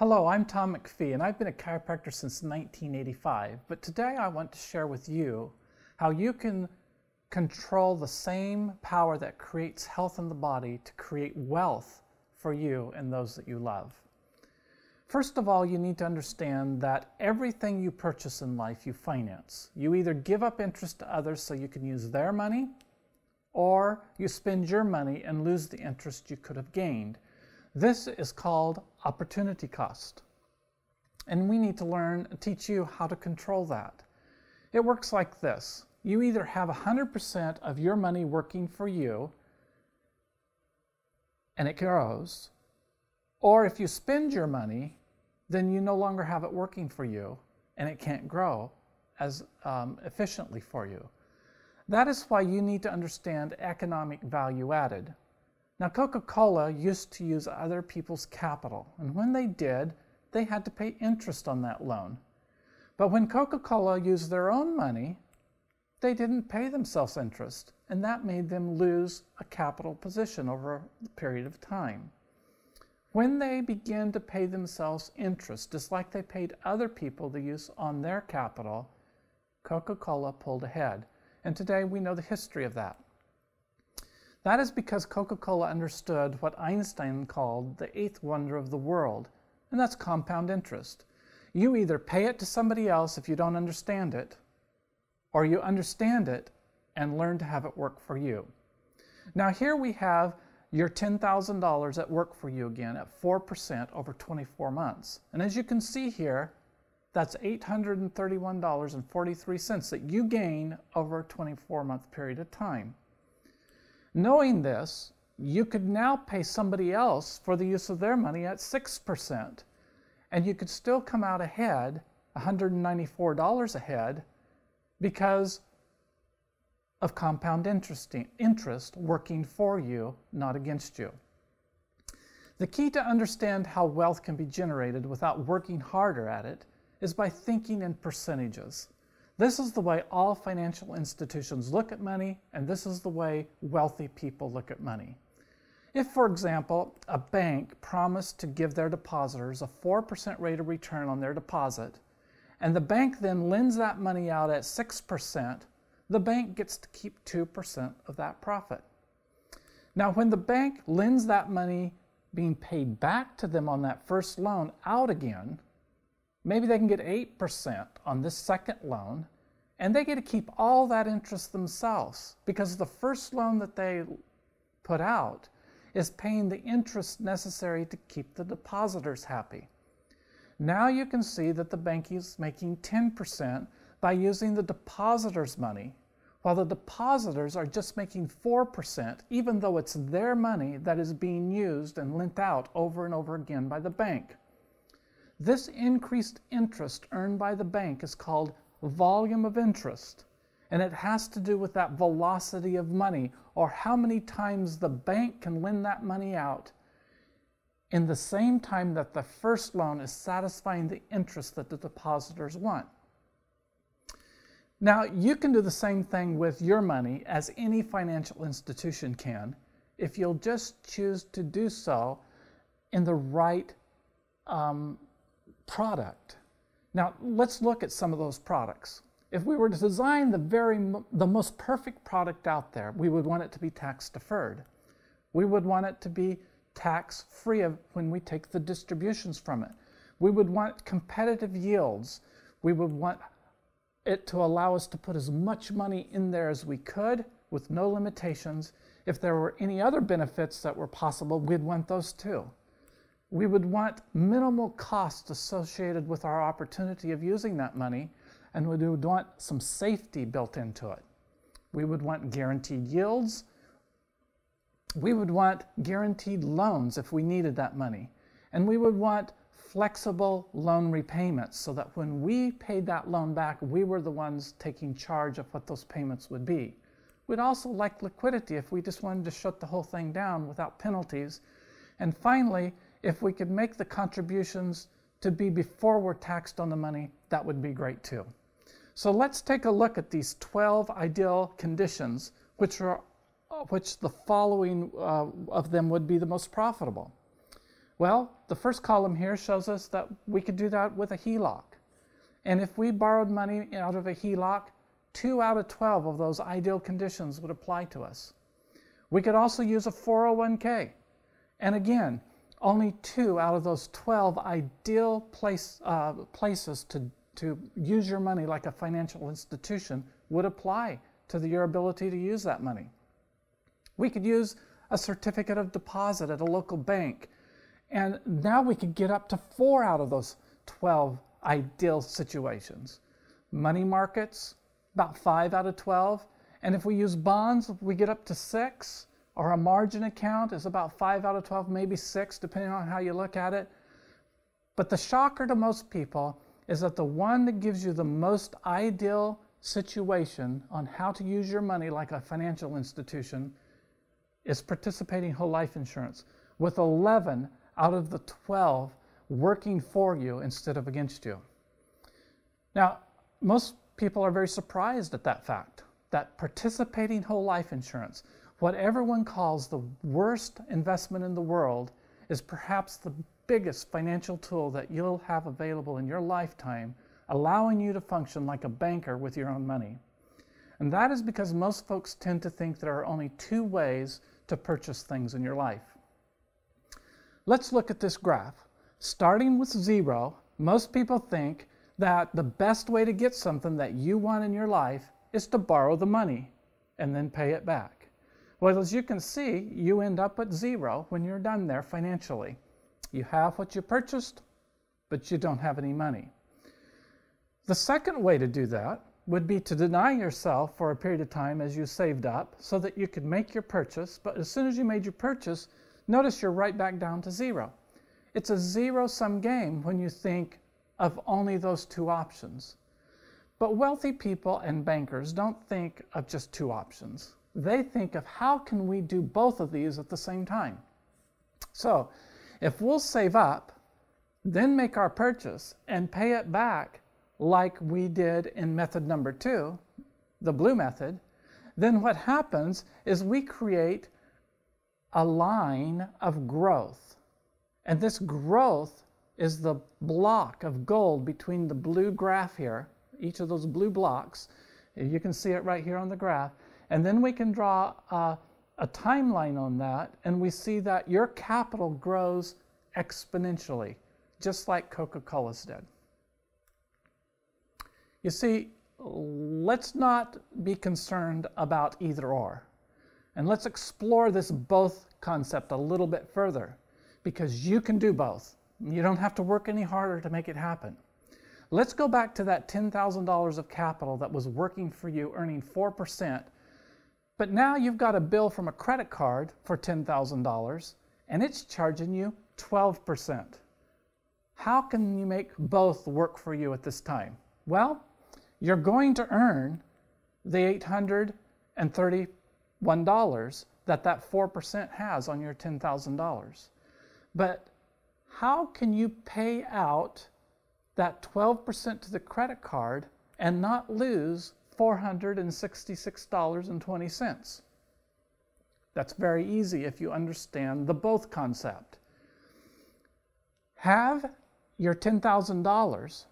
Hello, I'm Tom McFie, and I've been a chiropractor since 1985. But today I want to share with you how you can control the same power that creates health in the body to create wealth for you and those that you love. First of all, you need to understand that everything you purchase in life, you finance. You either give up interest to others so you can use their money, or you spend your money and lose the interest you could have gained. This is called opportunity cost. And we need to teach you how to control that. It works like this. You either have 100% of your money working for you, and it grows, or if you spend your money, then you no longer have it working for you, and it can't grow as efficiently for you. That is why you need to understand economic value added. Now, Coca-Cola used to use other people's capital, and when they did, they had to pay interest on that loan. But when Coca-Cola used their own money, they didn't pay themselves interest, and that made them lose a capital position over a period of time. When they began to pay themselves interest, just like they paid other people the use on their capital, Coca-Cola pulled ahead. And today we know the history of that. That is because Coca-Cola understood what Einstein called the eighth wonder of the world, and that's compound interest. You either pay it to somebody else if you don't understand it, or you understand it and learn to have it work for you. Now here we have your $10,000 at work for you again at 4% over 24 months. And as you can see here, that's $831.43 that you gain over a 24-month period of time. Knowing this, you could now pay somebody else for the use of their money at 6%, and you could still come out ahead, $194 ahead, because of compound interest working for you, not against you. The key to understand how wealth can be generated without working harder at it is by thinking in percentages. This is the way all financial institutions look at money, and this is the way wealthy people look at money. If, for example, a bank promised to give their depositors a 4% rate of return on their deposit, and the bank then lends that money out at 6%, the bank gets to keep 2% of that profit. Now, when the bank lends that money being paid back to them on that first loan out again, maybe they can get 8% on this second loan, and they get to keep all that interest themselves because the first loan that they put out is paying the interest necessary to keep the depositors happy. Now you can see that the bank is making 10% by using the depositors' money, while the depositors are just making 4%, even though it's their money that is being used and lent out over and over again by the bank. This increased interest earned by the bank is called volume of interest, and it has to do with that velocity of money, or how many times the bank can lend that money out in the same time that the first loan is satisfying the interest that the depositors want. Now, you can do the same thing with your money as any financial institution can if you'll just choose to do so in the right product. Now, let's look at some of those products. If we were to design the most perfect product out there, we would want it to be tax deferred. We would want it to be tax free when we take the distributions from it. We would want competitive yields. We would want it to allow us to put as much money in there as we could with no limitations. If there were any other benefits that were possible, we'd want those too. We would want minimal costs associated with our opportunity of using that money, and we would want some safety built into it. We would want guaranteed yields. We would want guaranteed loans if we needed that money. And we would want flexible loan repayments so that when we paid that loan back, we were the ones taking charge of what those payments would be. We'd also like liquidity if we just wanted to shut the whole thing down without penalties. And finally, if we could make the contributions to be before we're taxed on the money, that would be great too. So let's take a look at these 12 ideal conditions, which the following of them would be the most profitable. Well, the first column here shows us that we could do that with a HELOC. And if we borrowed money out of a HELOC, 2 out of 12 of those ideal conditions would apply to us. We could also use a 401k. And again, only 2 out of those 12 ideal places to use your money like a financial institution would apply to your ability to use that money. We could use a certificate of deposit at a local bank. And now we could get up to 4 out of those 12 ideal situations. Money markets, about 5 out of 12. And if we use bonds, we get up to 6. Or a margin account is about 5 out of 12, maybe 6, depending on how you look at it. But the shocker to most people is that the one that gives you the most ideal situation on how to use your money like a financial institution is participating whole life insurance, with 11 out of the 12 working for you instead of against you. Now, most people are very surprised at that fact, that participating whole life insurance, what everyone calls the worst investment in the world, is perhaps the biggest financial tool that you'll have available in your lifetime, allowing you to function like a banker with your own money. And that is because most folks tend to think there are only 2 ways to purchase things in your life. Let's look at this graph. Starting with 0, most people think that the best way to get something that you want in your life is to borrow the money and then pay it back. Well, as you can see, you end up at 0 when you're done there financially. You have what you purchased, but you don't have any money. The second way to do that would be to deny yourself for a period of time as you saved up so that you could make your purchase, but as soon as you made your purchase, notice you're right back down to 0. It's a zero-sum game when you think of only those 2 options. But wealthy people and bankers don't think of just 2 options. They think of how can we do both of these at the same time. So if we'll save up, then make our purchase and pay it back like we did in method number 2, the blue method, then what happens is we create a line of growth. And this growth is the block of gold between the blue graph here, each of those blue blocks. You can see it right here on the graph. And then we can draw a timeline on that, and we see that your capital grows exponentially, just like Coca-Cola's did. You see, let's not be concerned about either or. And let's explore this both concept a little bit further, because you can do both. You don't have to work any harder to make it happen. Let's go back to that $10,000 of capital that was working for you, earning 4%, but now you've got a bill from a credit card for $10,000, and it's charging you 12%. How can you make both work for you at this time? Well, you're going to earn the $831 that 4% has on your $10,000. But how can you pay out that 12% to the credit card and not lose $466.20? That's very easy if you understand the both concept. Have your $10,000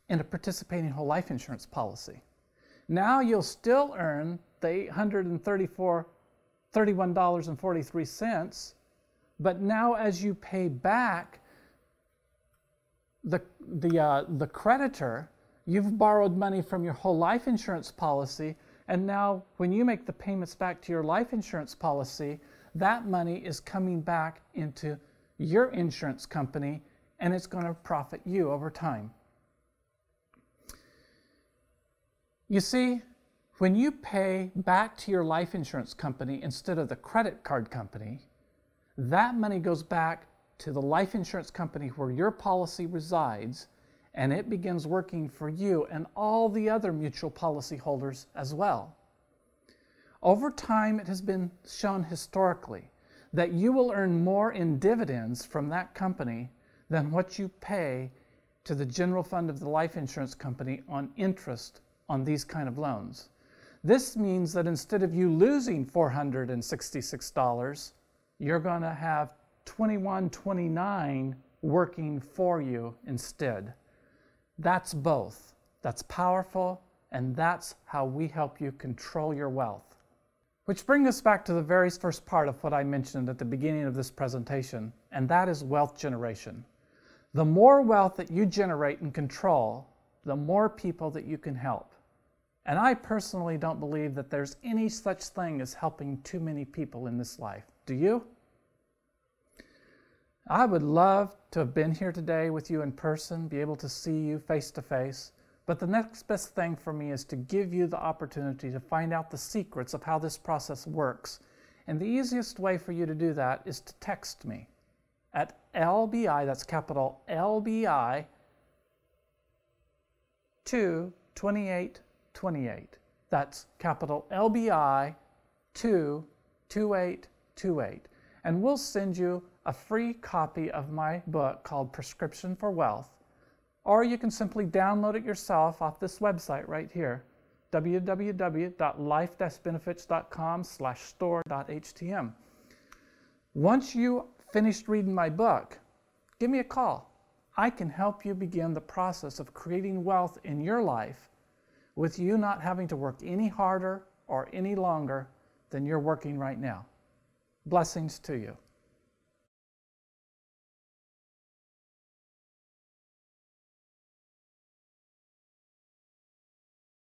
in a participating whole life insurance policy. Now you'll still earn the $831.43, but now as you pay back the creditor, you've borrowed money from your whole life insurance policy, and now when you make the payments back to your life insurance policy, that money is coming back into your insurance company, and it's going to profit you over time. You see, when you pay back to your life insurance company instead of the credit card company, that money goes back to the life insurance company where your policy resides, and it begins working for you and all the other mutual policy holders as well. Over time, it has been shown historically that you will earn more in dividends from that company than what you pay to the general fund of the life insurance company on interest on these kind of loans. This means that instead of you losing $466, you're going to have 2129 working for you instead. That's both. That's powerful, and that's how we help you control your wealth. Which brings us back to the very first part of what I mentioned at the beginning of this presentation, and that is wealth generation. The more wealth that you generate and control, the more people that you can help. And I personally don't believe that there's any such thing as helping too many people in this life. Do you? I would love to have been here today with you in person, be able to see you face to face, but the next best thing for me is to give you the opportunity to find out the secrets of how this process works. And the easiest way for you to do that is to text me at LBI, that's capital LBI, to 2828. That's capital LBI to 2828. And we'll send you a free copy of my book called Prescription for Wealth. Or you can simply download it yourself off this website right here, www.life-benefits.com/store.htm. Once you finished reading my book, give me a call. I can help you begin the process of creating wealth in your life with you not having to work any harder or any longer than you're working right now. Blessings to you.